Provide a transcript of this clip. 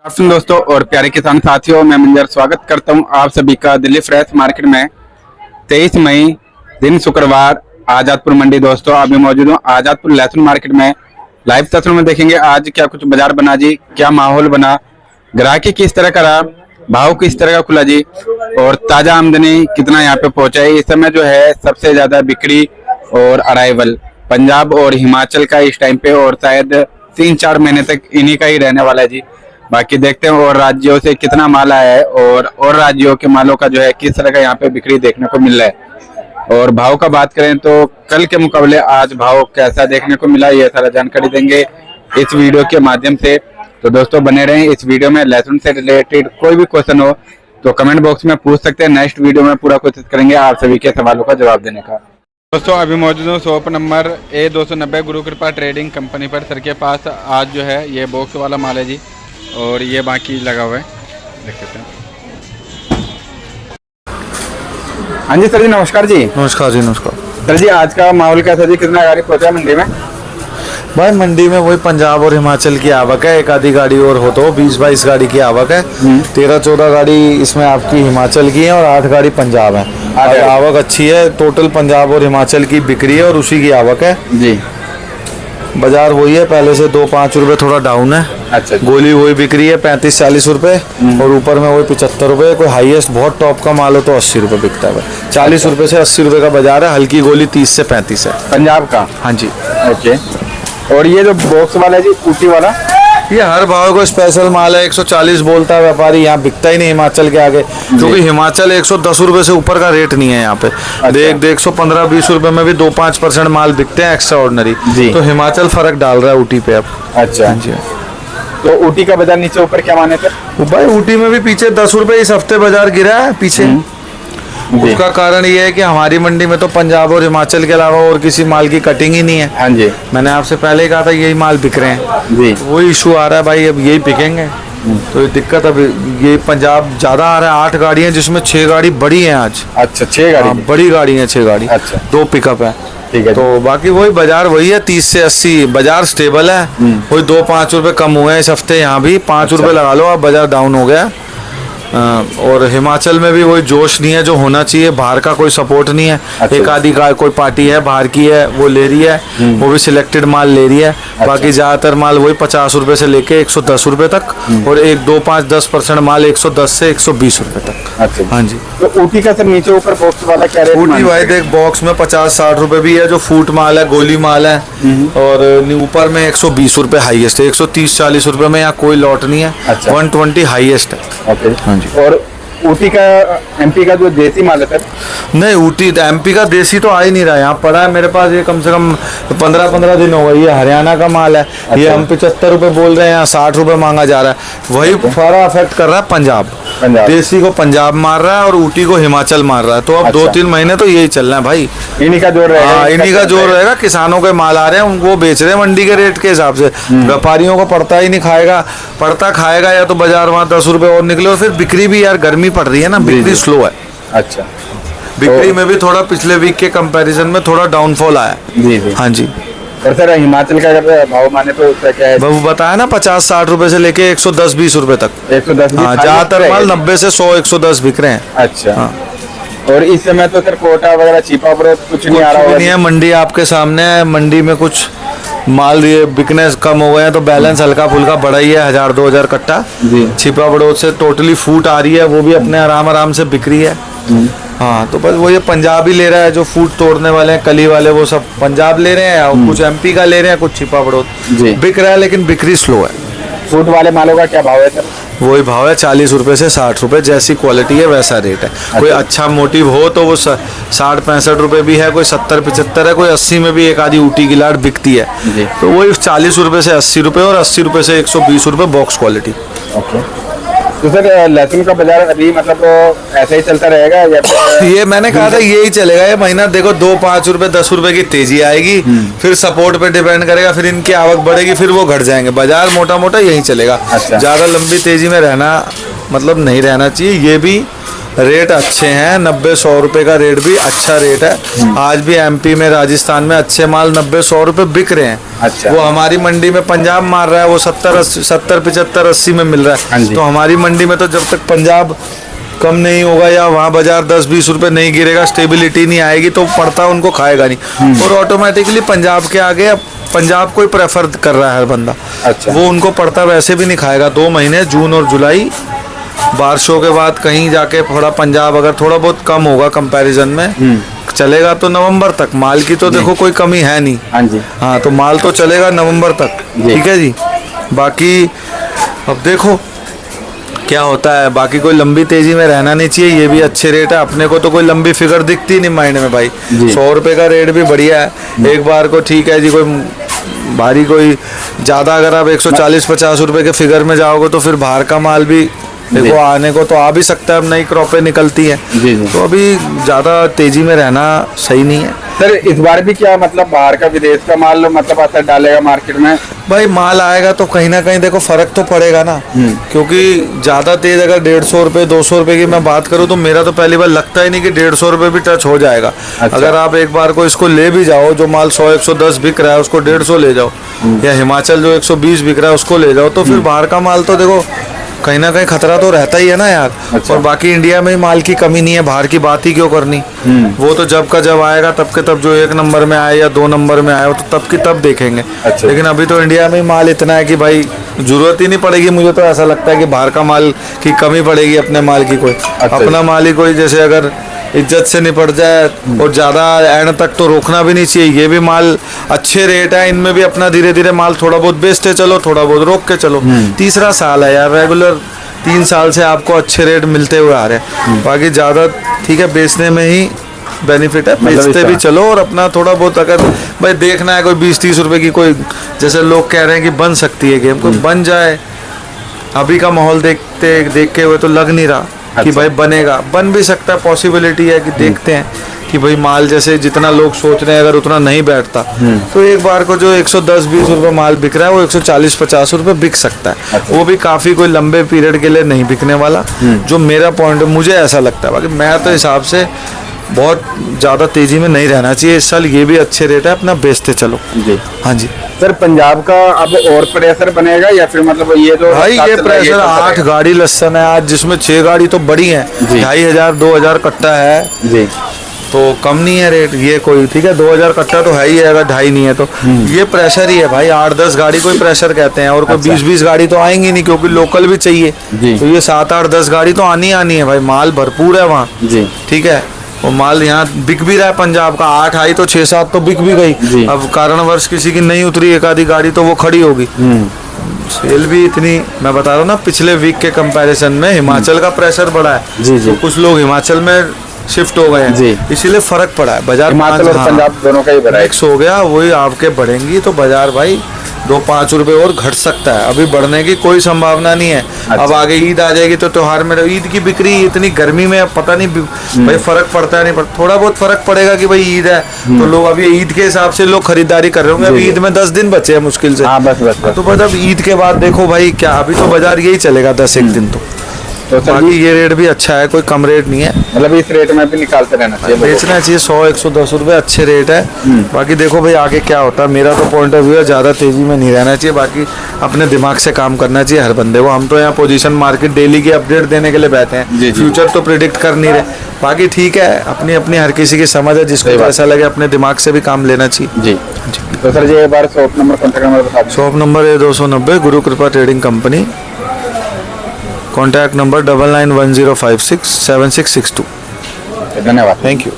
Afternoon दोस्तों और प्यारे किसान साथियों, मैं मंजर स्वागत करता हूं आप सभी का दिल्ली फ्रेश मार्केट में। 23 मई दिन शुक्रवार आजादपुर मंडी। दोस्तों अभी मौजूद हूं आजादपुर लहसुन मार्केट में। लाइव तस्वीर में देखेंगे आज क्या कुछ बाजार बना जी, क्या माहौल बना, ग्राहकी किस तरह का रहा, भाव किस तरह का खुला जी और ताजा आमदनी कितना यहाँ पे पहुंचा है। इस समय जो है सबसे ज्यादा बिक्री और अराइवल पंजाब और हिमाचल का इस टाइम पे, और शायद 3-4 महीने तक इन्हीं का ही रहने वाला है जी। बाकी देखते हैं और राज्यों से कितना माल आया है और राज्यों के मालों का जो है किस तरह का यहाँ पे बिक्री देखने को मिल रहा है। और भाव का बात करें तो कल के मुकाबले आज भाव कैसा देखने को मिला, ये सारा जानकारी देंगे इस वीडियो के माध्यम से। तो दोस्तों बने रहें इस वीडियो में। लहसुन से रिलेटेड कोई भी क्वेश्चन हो तो कमेंट बॉक्स में पूछ सकते हैं। नेक्स्ट वीडियो में पूरा कोशिश करेंगे आप सभी के सवालों का जवाब देने का। दोस्तों अभी मौजूद हूँ शॉप नंबर A290 गुरु कृपा ट्रेडिंग कंपनी पर। सर के पास आज जो है ये बॉक्स वाला माल है जी, और ये बाकी लगा हुआ है, देख सकते हैं। हाँ जी सर जी, नमस्कार जी। नमस्कार जी, नमस्कार सर जी, आज का माहौल कैसा जी, कितना गाड़ी पहुंचा मंडी में? भाई मंडी में वही पंजाब और हिमाचल की आवक है। एक आधी गाड़ी और हो तो 20-22 गाड़ी की आवक है। 13-14 गाड़ी इसमें आपकी हिमाचल की है और 8 गाड़ी पंजाब है। और आवक अच्छी है, टोटल पंजाब और हिमाचल की बिक्री है और उसी की आवक है जी। बाजार वही है, पहले से 2-5 रुपए थोड़ा डाउन है। अच्छा। गोली वही बिक्री है 35-40 रुपए और ऊपर में वही 75 रुपए। कोई हाईएस्ट बहुत टॉप का माल हो तो 80 रुपए बिकता है। 40 रुपए से 80 रुपए का बाजार है। हल्की गोली 30 से 35 है पंजाब का। हाँ जी। ओके। और ये जो बॉक्स वाला है जी, ऊटी वाला, ये हर भाव को स्पेशल माल है। 140 बोलता है व्यापारी, यहाँ बिकता ही नहीं हिमाचल के आगे, क्योंकि हिमाचल 110 रुपए से ऊपर का रेट नहीं है यहाँ पे। देख 115-20 रुपए में भी 2-5% माल बिकते हैं एक्स्ट्रा ऑर्डिनरी। तो हिमाचल फर्क डाल रहा है ऊटी पे अब। अच्छा जी। तो ऊटी का बाजार नीचे ऊपर क्या माने थे भाई? ऊटी में भी पीछे 10 रुपए इस हफ्ते बाजार गिरा है पीछे। उसका कारण ये है कि हमारी मंडी में तो पंजाब और हिमाचल के अलावा और किसी माल की कटिंग ही नहीं है। हाँ जी। मैंने आपसे पहले ही कहा था यही माल बिक रहे हैं जी। वही इशू आ रहा है भाई, अब यही बिकेंगे। तो ये दिक्कत अब ये पंजाब ज्यादा आ रहा है। 8 गाड़ी है जिसमें 6 गाड़ी बड़ी है आज। अच्छा, 6 गाड़ी? बड़ी गाड़ी है 6 गाड़ी। अच्छा। 2 पिकअप है। ठीक है। तो बाकी वही बाजार वही है 30 से 80 बाजार स्टेबल है। वही 2-5 रुपए कम हुए हैं इस हफ्ते, यहाँ भी 5 रुपए लगा लो, अब बाजार डाउन हो गया। और हिमाचल में भी वही जोश नहीं है जो होना चाहिए। बाहर का कोई सपोर्ट नहीं है। अच्छा। एक आधी कोई पार्टी है बाहर की है वो ले रही है, वो भी सिलेक्टेड माल ले रही है। अच्छा। बाकी ज्यादातर माल वही 50 रुपए से लेके 110 रुपए तक और 1-2-5-10% माल 110 से 120 रुपए तक। अच्छा। हाँ जी। तो ऊटी का सर नीचे ऊपर बॉक्स वाला क्या रेट? ऊटी भाई देख बॉक्स में 50-60 रुपए भी है जो फूट माल है, गोली माल है, और ऊपर में 120 रुपए हाईएस्ट है। 130-40 रुपए में यहाँ कोई लॉट नहीं है। अच्छा। 120 हाईएस्ट है। ओके। हाँ जी। और ऊटी का एमपी का जो देसी माल है सर? नहीं, ऊटी एमपी का देसी तो आ ही नहीं रहा। यहाँ पड़ा है मेरे पास, ये कम से कम 15-15 दिन हो गए। ये हरियाणा का माल है। अच्छा। ये हम 75 रुपए बोल रहे हैं, यहाँ 60 रुपए मांगा जा रहा है। वही सारा अफेक्ट कर रहा है पंजाब। देसी को पंजाब मार रहा है और ऊटी को हिमाचल मार रहा है। तो अब 2-3 महीने तो यही चल रहा है भाई। इन्हीं का जोर रहेगा। इन्हीं का जोर रहेगा। किसानों के माल आ रहे हैं, उनको बेच रहे हैं मंडी के रेट के हिसाब से। व्यापारियों को पड़ता ही नहीं, पड़ता खाएगा या तो बाजार वहाँ 10 रुपए और निकले। और फिर बिक्री भी यार गर्मी पड़ रही है ना, बिक्री स्लो है। अच्छा। बिक्री में भी थोड़ा पिछले वीक के कंपैरिजन में थोड़ा डाउनफॉल आया। जी जी। हाँ जी। और सर हिमाचल का अगर भाव माने तो उसका क्या है? वो बताया ना 50-60 रुपए से लेके 110-20 रुपए तक। 110? हाँ, ज्यादातर माल 90 से 100-110 बिक रहे हैं। अच्छा। हाँ। और इस समय तो सर कोटा वगैरह छिपा पर कुछ नहीं आ रहा होगा? नहीं है, मंडी आपके सामने है। मंडी में कुछ माल ये बिकने कम हो गए हैं तो बैलेंस हल्का फुल्का बढ़ा ही है, 1000-2000 कट्टा छिपा बड़ोद से टोटली फूट आ रही है। वो भी अपने आराम से बिक रही है। हाँ, तो बस वो ये पंजाब ही ले रहा है। जो फूट तोड़ने वाले हैं कली वाले वो सब पंजाब ले रहे हैं, और कुछ एमपी का ले रहे हैं, कुछ छिपा बड़ोद बिक रहा है, लेकिन बिक्री स्लो है। फूट वाले मालों का क्या भाव है सर? वही भाव है 40 रुपए से 60 रुपए, जैसी क्वालिटी है वैसा रेट है। कोई अच्छा मोटिव हो तो वो 60-65 रुपए भी है, कोई 70-75 है, कोई 80 में भी एक आधी ऊटी की लाट बिकती है। तो वही 40 रुपए से 80 रुपए और 80 रुपए से 120 रुपए बॉक्स क्वालिटी। ओके। तो सर लहसुन का बाजार अभी मतलब ऐसा ही चलता रहेगा या ये मैंने कहा था यही चलेगा ये महीना। देखो 2-5 रुपए 10 रुपए की तेजी आएगी, फिर सपोर्ट पे डिपेंड करेगा, फिर इनकी आवक बढ़ेगी, फिर वो घट जाएंगे। बाजार मोटा मोटा यही चलेगा। अच्छा। ज्यादा लंबी तेजी में रहना मतलब नहीं रहना चाहिए। ये भी रेट अच्छे हैं, 90-100 रुपए का रेट भी अच्छा रेट है। आज भी एमपी में, राजस्थान में अच्छे माल 90-100 रुपए बिक रहे हैं। अच्छा। वो हमारी मंडी में पंजाब मार रहा है, वो 70-75-80 में मिल रहा हाँ है। जी। तो हमारी मंडी में तो जब तक पंजाब कम नहीं होगा या वहाँ बाजार 10-20 रुपए नहीं गिरेगा, स्टेबिलिटी नहीं आएगी, तो पड़ता उनको खाएगा नहीं। और ऑटोमेटिकली पंजाब के आगे अब पंजाब को ही प्रेफर कर रहा है हर बंदा। अच्छा। वो उनको पड़ता वैसे भी नहीं खाएगा। 2 महीने जून और जुलाई, बारिशों के बाद कहीं जाके थोड़ा पंजाब अगर थोड़ा बहुत कम होगा कंपैरिजन में, चलेगा तो नवंबर तक। माल की तो देखो कोई कमी है नहीं। हाँ जी। हाँ, तो माल तो चलेगा नवंबर तक। जी। ठीक है जी। बाकी अब देखो क्या होता है। बाकी कोई लंबी तेजी में रहना नहीं चाहिए, ये भी अच्छे रेट है। अपने को तो कोई लंबी फिगर दिखती नहीं माइंड में भाई। जी। 100 रुपए का रेट भी बढ़िया है एक बार को। ठीक है जी, कोई भारी कोई ज़्यादा अगर आप 140-50 रुपए के फिगर में जाओगे तो फिर बाहर का माल भी देखो आने को तो आ भी सकता है। अब नई क्रॉपें निकलती हैं, जी जी। तो अभी ज़्यादा तेजी में रहना सही नहीं है। सर इस बार भी क्या मतलब बाहर का, विदेश का माल मतलब असर डालेगा मार्केट में? भाई माल आएगा तो कहीं ना कहीं देखो फर्क तो पड़ेगा ना। क्योंकि ज्यादा तेज अगर 150 रुपए 200 रुपए की मैं बात करूँ तो मेरा तो पहली बार लगता ही नहीं कि 150 रुपए भी टच हो जाएगा। अच्छा। अगर आप एक बार को इसको ले भी जाओ, जो माल 100-110 बिक रहा है उसको 150 ले जाओ, या हिमाचल जो 120 बिक रहा है उसको ले जाओ, तो फिर बाहर का माल तो देखो कहीं ना कहीं खतरा तो रहता ही है ना यार। अच्छा। और बाकी इंडिया में माल की कमी नहीं है, बाहर की बात ही क्यों करनी। वो तो जब का जब आएगा तब के तब, जो 1 नंबर में आए या 2 नंबर में आए तो तब की तब देखेंगे। अच्छा। लेकिन अभी तो इंडिया में ही माल इतना है कि भाई जरूरत ही नहीं पड़ेगी। मुझे तो ऐसा लगता है कि बाहर का माल की कमी पड़ेगी अपने माल की। कोई अच्छा। अपना माल ही कोई जैसे अगर इज्जत से निपट जाए और ज़्यादा एंड तक तो रोकना भी नहीं चाहिए। ये भी माल अच्छे रेट है, इनमें भी अपना धीरे धीरे माल थोड़ा बहुत बेचते चलो, थोड़ा बहुत रोक के चलो। तीसरा साल है यार, रेगुलर 3 साल से आपको अच्छे रेट मिलते हुए आ रहे हैं। बाकी ज़्यादा ठीक है, बेचने में ही बेनिफिट है, बेचते भी चलो। और अपना थोड़ा बहुत अगर भाई देखना है कोई 20-30 रुपए की, कोई जैसे लोग कह रहे हैं कि बन सकती है गेम, कोई बन जाए। अभी का माहौल देख के हुए तो लग नहीं रहा कि अच्छा। भाई बनेगा। बन भी सकता है, पॉसिबिलिटी है कि देखते हैं कि भाई माल जैसे जितना लोग सोच रहे हैं अगर उतना नहीं बैठता तो एक बार को जो 110-20 रुपए माल बिक रहा है वो 140-50 रुपए बिक सकता है। अच्छा। वो भी काफ़ी कोई लंबे पीरियड के लिए नहीं बिकने वाला, जो मेरा पॉइंट है, मुझे ऐसा लगता है। बाकी मैं तो हिसाब से बहुत ज़्यादा तेज़ी में नहीं रहना चाहिए इस साल। ये भी अच्छे रेट है, अपना बेचते चलो जी। हाँ जी। सर पंजाब का अब और प्रेशर बनेगा या फिर मतलब ये जो भाई ये प्रेशर, तो 8 गाड़ी लहसन है आज, जिसमें 6 गाड़ी तो बड़ी है, जी। 2500-2000 कट्टा है, जी। तो कम नहीं है रेट ये कोई। ठीक है, 2000 कट्टा तो है ही है, अगर 2.5 नहीं है तो ये प्रेशर ही है भाई। 8-10 गाड़ी कोई प्रेशर कहते हैं, और कोई अच्छा। 20-20 गाड़ी तो आएंगी नहीं क्योंकि लोकल भी चाहिए। जी। तो ये 7-8-10 गाड़ी तो आनी है भाई। माल भरपूर है वहाँ। जी। ठीक है, वो माल यहाँ बिक भी रहा है पंजाब का। 8 आई तो 6-7 तो बिक भी जी। गई। अब कारणवश किसी की नहीं उतरी एक आधी गाड़ी तो वो खड़ी होगी। सेल भी इतनी, मैं बता रहा हूँ ना, पिछले वीक के कंपैरिजन में हिमाचल का प्रेशर बढ़ा है। जी, जी। तो कुछ लोग हिमाचल में शिफ्ट हो गए जी। हैं, इसीलिए फर्क पड़ा है। बाजार हिमाचल और पंजाब दोनों का ही बढ़ा है। मिक्स हो गया, वही आपके बढ़ेंगी तो बाजार भाई 2-5 रुपए और घट सकता है। अभी बढ़ने की कोई संभावना नहीं है। अच्छा। अब आगे ईद आ जाएगी तो त्योहार में ईद की बिक्री इतनी गर्मी में, अब पता नहीं भाई फर्क पड़ता है नहीं पड़ता। थोड़ा बहुत फर्क पड़ेगा कि भाई ईद है तो लोग अभी ईद के हिसाब से लोग खरीदारी कर रहे होंगे। अभी जी। ईद में 10 दिन बचे हैं मुश्किल से। हाँ बस बस बस। तो बस अब ईद के बाद देखो भाई क्या, अभी तो बाजार यही चलेगा 10-1 दिन तो सर बाकी ये रेट भी अच्छा है, कोई कम रेट नहीं है। मतलब इस रेट में भी निकालते रहना चाहिए। बेचना चाहिए 100-110 रुपए, अच्छे रेट है। बाकी देखो भाई आगे क्या होता है। मेरा तो पॉइंट ऑफ व्यू है ज़्यादा तेजी में नहीं रहना चाहिए। बाकी अपने दिमाग से काम करना चाहिए हर बंदे को। हम तो यहाँ पोजीशन मार्केट डेली की अपडेट देने के लिए बैठे हैं, जी, जी। फ्यूचर तो प्रिडिक्ट कर नहीं रहे। बाकी ठीक है, अपनी अपनी हर किसी की समझ है, जिसको ऐसा लगे अपने दिमाग से भी काम लेना चाहिए। जी। तो सर जी एक बार शॉप नंबर, कॉन्टैक्ट नंबर बता दीजिए। शॉप नंबर है 290 गुरु कृपा ट्रेडिंग कंपनी। Contact number 9910567662। धन्यवाद। Thank you.